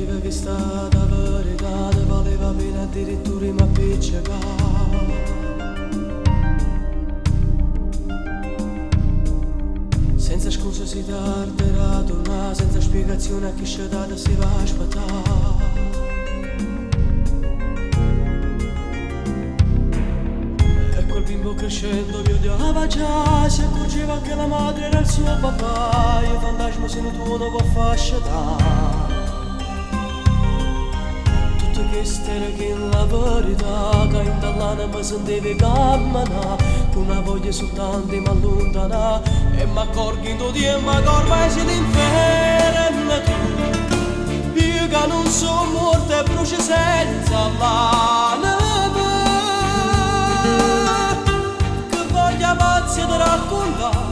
diceva che stata verità ne valeva pena addirittura mi appiccicava. Senza scuse si tarderà tornare, senza spiegazione a chi c'è data si va a aspettare. E quel bimbo crescendo mi odiava già, si accorgeva che la madre era il suo papà, e il fantasma se ne tu non può far scettare. Tutto questo era che la verità, che in dall'anima mi sentivi camminare, con una voglia soltanto di m'allontanare, e m'accorgo di tempo che ormai sei l'inferno tu. Io che non sono morto e brucio senza l'anima, che voglio pazzi di raccontare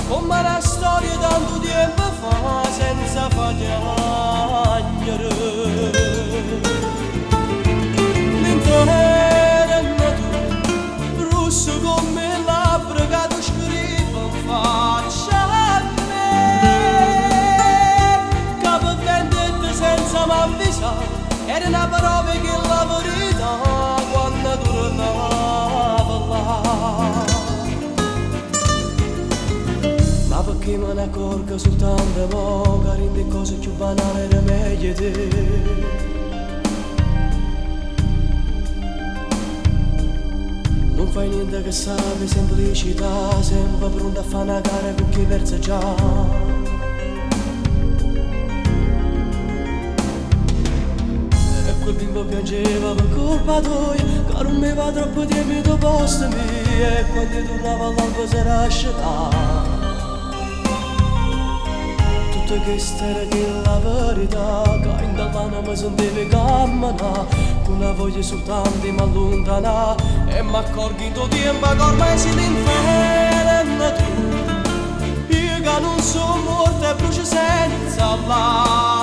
come la storia tanto tempo fa senza fagliare. L'inferno tu, rosso come il labbra che tu scrivi in faccia a me, che per vendetta senza m'avvisare era una parola che la verità quando tornava là. Ma perché me ne accorgo soltanto mo, che rende cose più banali era meglio te. Non fai niente che sape semplicità, sempre pronto a fare una gara con chi versa già. E quel bimbo piangeva per colpa tua, che non mi va troppo tempo posto mio, e quando tornava all'alba si era asciugato. Tutto questo era che la verità, che in dall'anima mi sentivi camminare, con una voglia soltanto di m'allontanare, e m'accorgo di tempo che ormai sei l'inferno tu. Io che non sono morto e brucio senza là.